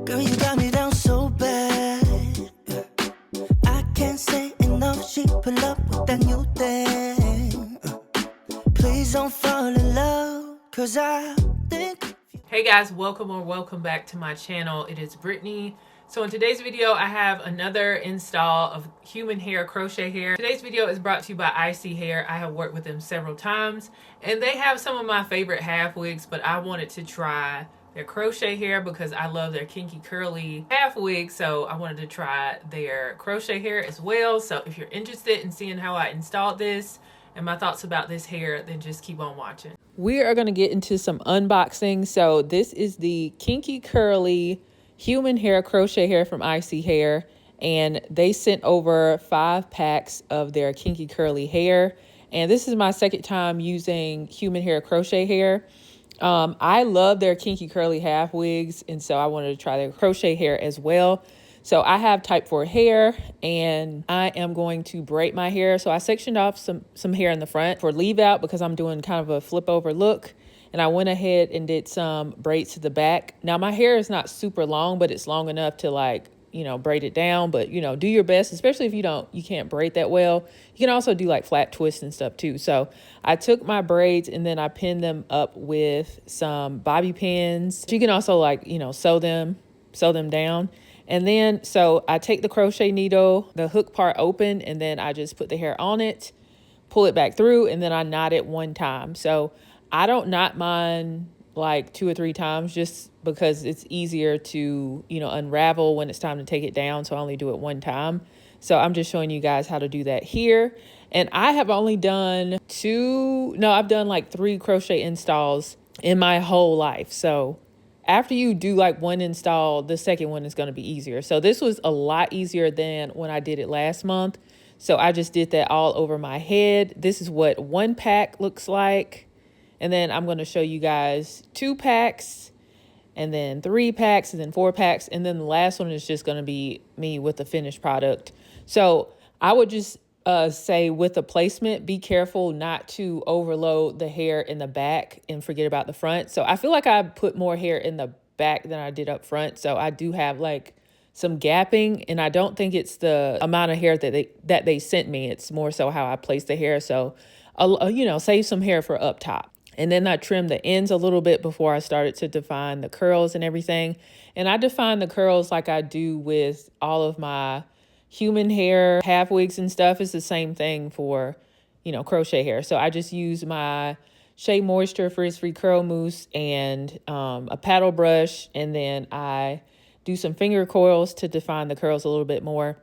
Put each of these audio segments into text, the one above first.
Girl, you got me down so bad. I can't say enough. She pull up with that new thing. Please don't fall in love, cause I think. Hey guys, welcome back to my channel. It is Brittany. So in today's video, I have another install of human hair crochet hair. Today's video is brought to you by ISEE Hair. I have worked with them several times and they have some of my favorite half wigs, but I wanted to try their crochet hair because I love their kinky curly half wig. So I wanted to try their crochet hair as well. So if you're interested in seeing how I installed this and my thoughts about this hair, then just keep on watching. We are going to get into some unboxing. So this is the kinky curly human hair crochet hair from ISEE Hair, and they sent over 5 packs of their kinky curly hair, and this is my second time using human hair crochet hair. I love their kinky curly half wigs, and so I wanted to try their crochet hair as well. So I have type 4 hair and I am going to braid my hair. So I sectioned off some hair in the front for leave out because I'm doing kind of a flip over look. And I went ahead and did some braids to the back. Now my hair is not super long, but it's long enough to, like, you know, braid it down. But, you know, do your best, especially if you can't braid that well. You can also do like flat twists and stuff too. So I took my braids and then I pinned them up with some bobby pins. You can also, like, you know, sew them down. And then, so I take the crochet needle, the hook part open, and then I just put the hair on it, pull it back through, and then I knot it one time. So I don't knot mine like 2 or 3 times just because it's easier to, you know, unravel when it's time to take it down. So I only do it one time. So I'm just showing you guys how to do that here. And I have only done I've done like 3 crochet installs in my whole life. So after you do like one install, the second one is going to be easier. So this was a lot easier than when I did it last month. So I just did that all over my head. This is what 1 pack looks like. And then I'm going to show you guys 2 packs and then 3 packs and then 4 packs. And then the last one is just going to be me with the finished product. So I would just say with the placement, be careful not to overload the hair in the back and forget about the front. So I feel like I put more hair in the back than I did up front. So I do have like some gapping, and I don't think it's the amount of hair that they sent me. It's more so how I place the hair. So, you know, save some hair for up top. And then I trimmed the ends a little bit before I started to define the curls and everything. And I define the curls like I do with all of my human hair half wigs and stuff. Is the same thing for, you know, crochet hair. So I just use my Shea Moisture Frizz-Free Curl Mousse and a paddle brush, and then I do some finger coils to define the curls a little bit more,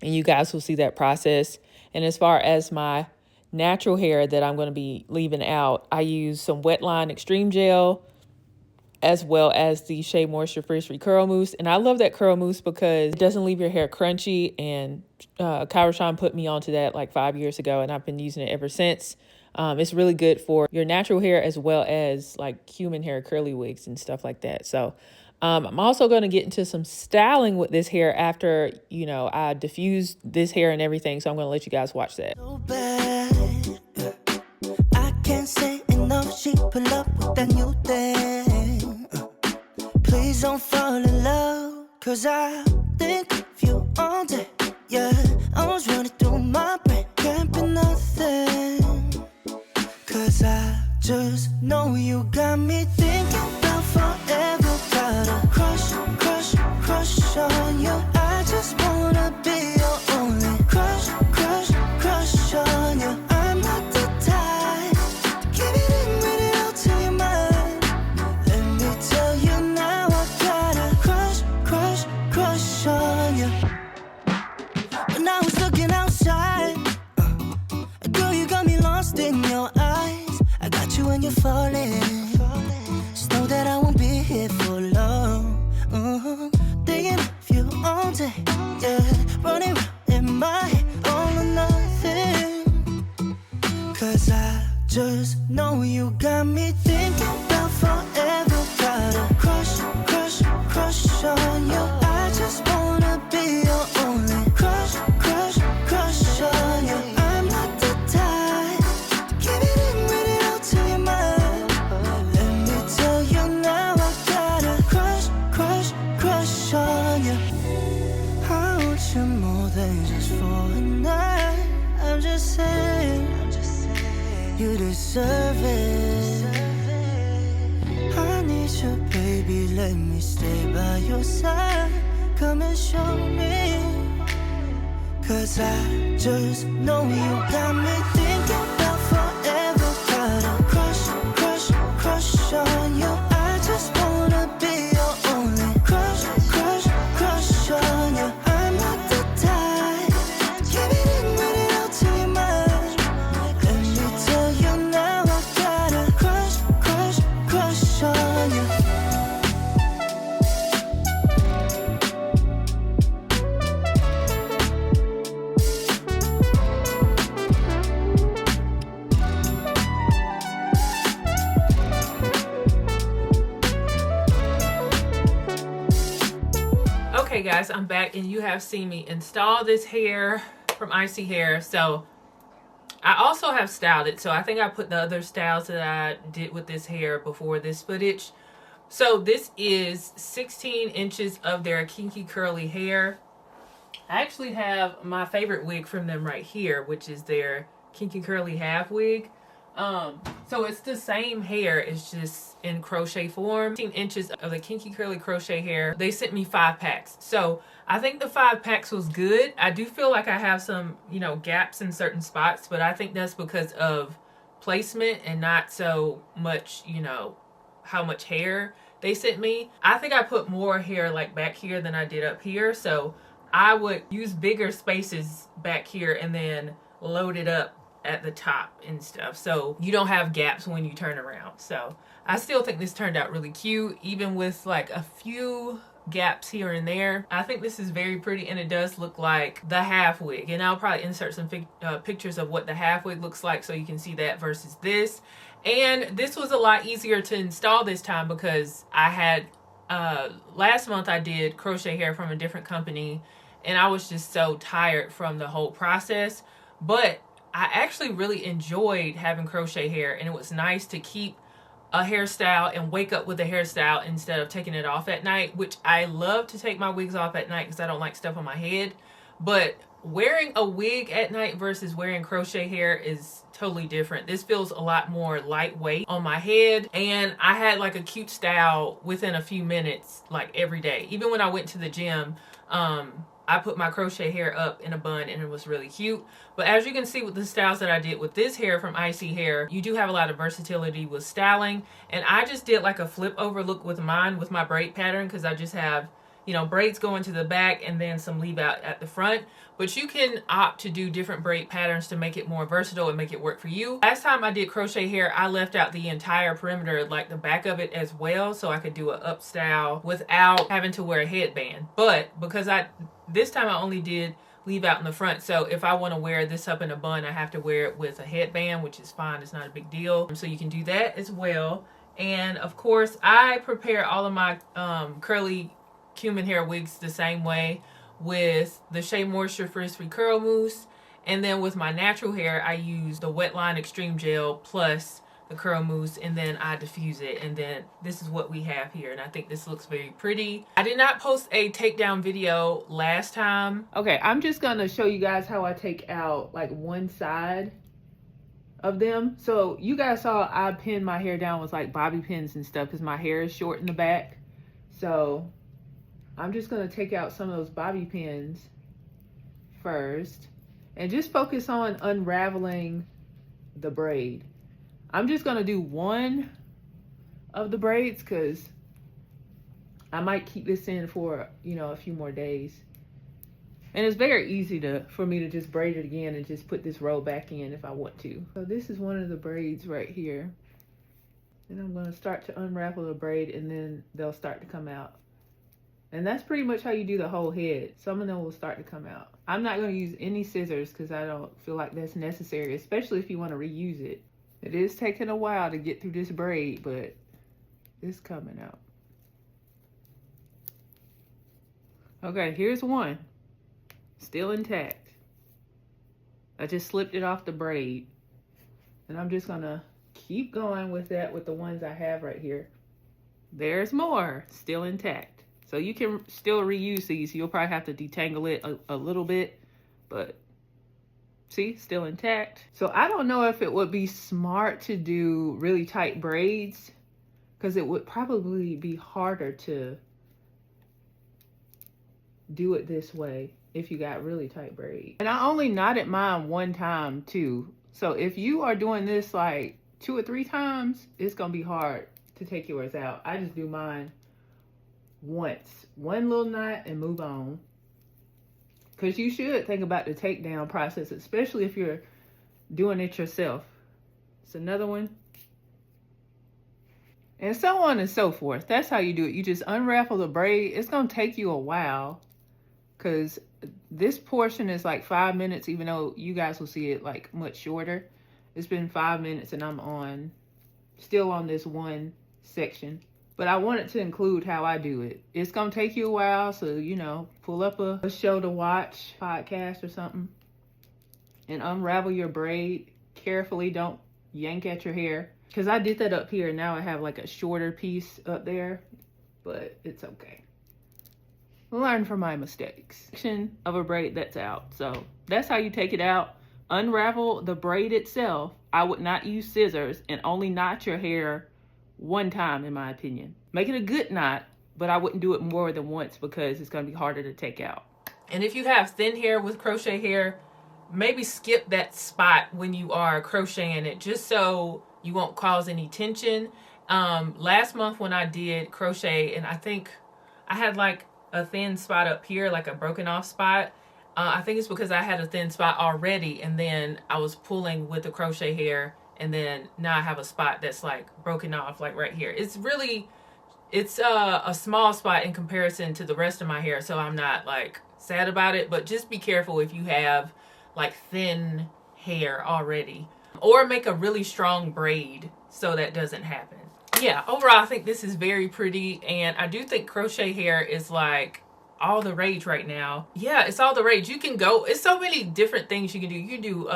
and you guys will see that process. And as far as my natural hair that I'm going to be leaving out, I use some WETLINE Extreme Gel as well as the Shea Moisture Frizz-Free Curl Mousse. And I love that curl mousse because it doesn't leave your hair crunchy. And Kyroshan put me onto that like 5 years ago, and I've been using it ever since. It's really good for your natural hair as well as like human hair curly wigs and stuff like that. So I'm also going to get into some styling with this hair after, you know, I diffuse this hair and everything. So I'm going to let you guys watch that. So bad. I can't say enough. She pull up with that new thing. Please don't fall in love, cause I think of you all day. Yeah, I was running through my brain, can't be nothing. Cause I just know you got me thinking about forever. Gotta crush on you. I just wanna be your only crush on you. I'm not the type to give it in, read it out to your mind. Let me tell you now, I gotta crush on you. When I was looking outside, girl, you got me lost in your eyes. I got you when you're falling. Just know that I won't be here for long. Thinking of you all day, yeah. Running around in my head, all or nothing. Cause I just know you got me thinking about forever. Gotta crush on you. I just wanna be your only crush on you. I'm not the type to give it in, read it out to your mind. Let me tell you now, I gotta crush You deserve it. I need you, baby, let me stay by your side. Come and show me, 'cause I just know you got me thinking about forever. Got a crush, crush, crush on you. I just wanna be your only crush, crush, crush on you. I'm not the type to give it in, run it out to your mind. Let me tell you now, I got a crush, crush, crush on you. Okay guys, I'm back and you have seen me install this hair from ISEE Hair. So I also have styled it. So I think I put the other styles that I did with this hair before this footage. So this is 16 inches of their kinky curly hair. I actually have my favorite wig from them right here, which is their kinky curly half wig. So it's the same hair, it's just in crochet form. 16 inches of the kinky curly crochet hair. They sent me 5 packs. So I think the 5 packs was good. I do feel like I have some, you know, gaps in certain spots, but I think that's because of placement and not so much, you know, how much hair they sent me. I think I put more hair like back here than I did up here. So I would use bigger spaces back here and then load it up at the top and stuff, so you don't have gaps when you turn around. So I still think this turned out really cute, even with like a few gaps here and there. I think this is very pretty, and it does look like the half wig, and I'll probably insert some pictures of what the half wig looks like so you can see that versus this. And this was a lot easier to install this time because I had last month I did crochet hair from a different company and I was just so tired from the whole process. But I actually really enjoyed having crochet hair, and it was nice to keep a hairstyle and wake up with a hairstyle instead of taking it off at night, which I love to take my wigs off at night because I don't like stuff on my head. But wearing a wig at night versus wearing crochet hair is totally different. This feels a lot more lightweight on my head, and I had like a cute style within a few minutes, like every day. Even when I went to the gym, I put my crochet hair up in a bun and it was really cute. But as you can see with the styles that I did with this hair from ISEE Hair, you do have a lot of versatility with styling. And I just did like a flip over look with mine with my braid pattern because I just have, you know, braids going to the back and then some leave out at the front. But you can opt to do different braid patterns to make it more versatile and make it work for you. Last time I did crochet hair, I left out the entire perimeter, like the back of it as well, so I could do an up style without having to wear a headband. But because this time I only did leave out in the front, so if I want to wear this up in a bun, I have to wear it with a headband, which is fine. It's not a big deal. So you can do that as well. And of course, I prepare all of my curly human hair wigs the same way, with the Shea Moisture Frizz-Free Curl Mousse. And then with my natural hair, I use the WETLINE Extreme Gel plus the curl mousse, and then I diffuse it, and then this is what we have here. And I think this looks very pretty. I did not post a takedown video last time. Okay, I'm just gonna show you guys how I take out like one side of them. So you guys saw I pinned my hair down with like bobby pins and stuff because my hair is short in the back. So I'm just gonna take out some of those bobby pins first and just focus on unraveling the braid. I'm just gonna do one of the braids because I might keep this in for, you know, a few more days. And it's very easy for me to just braid it again and just put this row back in if I want to. So this is one of the braids right here. And I'm gonna start to unravel the braid and then they'll start to come out. And that's pretty much how you do the whole head. Some of them will start to come out. I'm not gonna use any scissors because I don't feel like that's necessary, especially if you wanna reuse it. It is taking a while to get through this braid, but it's coming out. Okay, here's one. Still intact. I just slipped it off the braid. And I'm just gonna keep going with that with the ones I have right here. There's more, still intact. So you can still reuse these. You'll probably have to detangle it a little bit, but See, still intact. So I don't know if it would be smart to do really tight braids, because it would probably be harder to do it this way if you got really tight braids. And I only knotted mine one time too. So if you are doing this like 2 or 3 times, it's gonna be hard to take yours out. I just do mine once, one little knot, and move on. Because you should think about the takedown process, especially if you're doing it yourself. It's another one. And so on and so forth. That's how you do it. You just unravel the braid. It's going to take you a while, because this portion is like 5 minutes, even though you guys will see it like much shorter. It's been 5 minutes and I'm still on this one section. But I wanted to include how I do it. It's going to take you a while, so, you know, pull up a show to watch podcast or something and unravel your braid carefully. Don't yank at your hair, because I did that up here. Now I have like a shorter piece up there, but it's okay. Learn from my mistakes. Section of a braid that's out. So that's how you take it out. Unravel the braid itself. I would not use scissors, and only knot your hair one time, in my opinion. Make it a good knot, but I wouldn't do it more than once, because it's going to be harder to take out. And if you have thin hair with crochet hair, maybe skip that spot when you are crocheting it, just so you won't cause any tension. Last month when I did crochet, and I think I had like a thin spot up here, like a broken off spot. I think it's because I had a thin spot already, and then I was pulling with the crochet hair, and then now I have a spot that's like broken off, like right here. It's a small spot in comparison to the rest of my hair, so I'm not like sad about it. But just be careful if you have like thin hair already, or make a really strong braid so that doesn't happen. Yeah, overall I think this is very pretty, and I do think crochet hair is like all the rage right now. Yeah, it's all the rage. You can go, it's so many different things you can do. You can do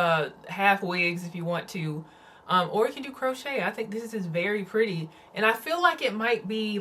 half wigs if you want to, or you can do crochet. I think this is very pretty, and I feel like it might be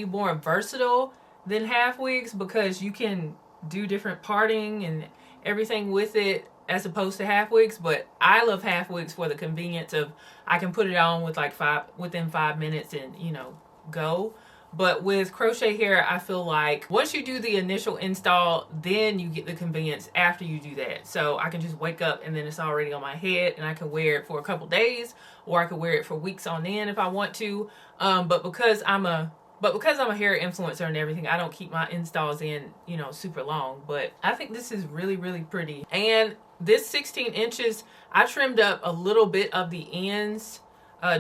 more versatile than half wigs, because you can do different parting and everything with it as opposed to half wigs. But I love half wigs for the convenience of I can put it on with like within 5 minutes and, you know, go. But with crochet hair, I feel like once you do the initial install, then you get the convenience after you do that. So I can just wake up and then it's already on my head, and I can wear it for a couple days, or I could wear it for weeks on end if I want to. But because I'm a hair influencer and everything, I don't keep my installs in, you know, super long. But I think this is really, really pretty. And this 16 inches, I trimmed up a little bit of the ends,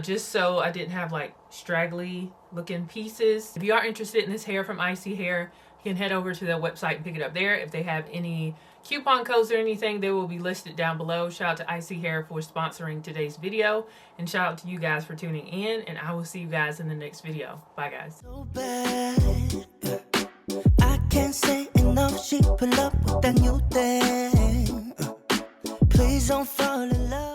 just so I didn't have like straggly looking pieces. If you are interested in this hair from ISEE Hair, you can head over to their website and pick it up there. If they have any coupon codes or anything, they will be listed down below. Shout out to ISEE Hair for sponsoring today's video, and shout out to you guys for tuning in, and I will see you guys in the next video. Bye guys. So bad, I can't say enough. She pull up with that new thing. Please don't fall in love.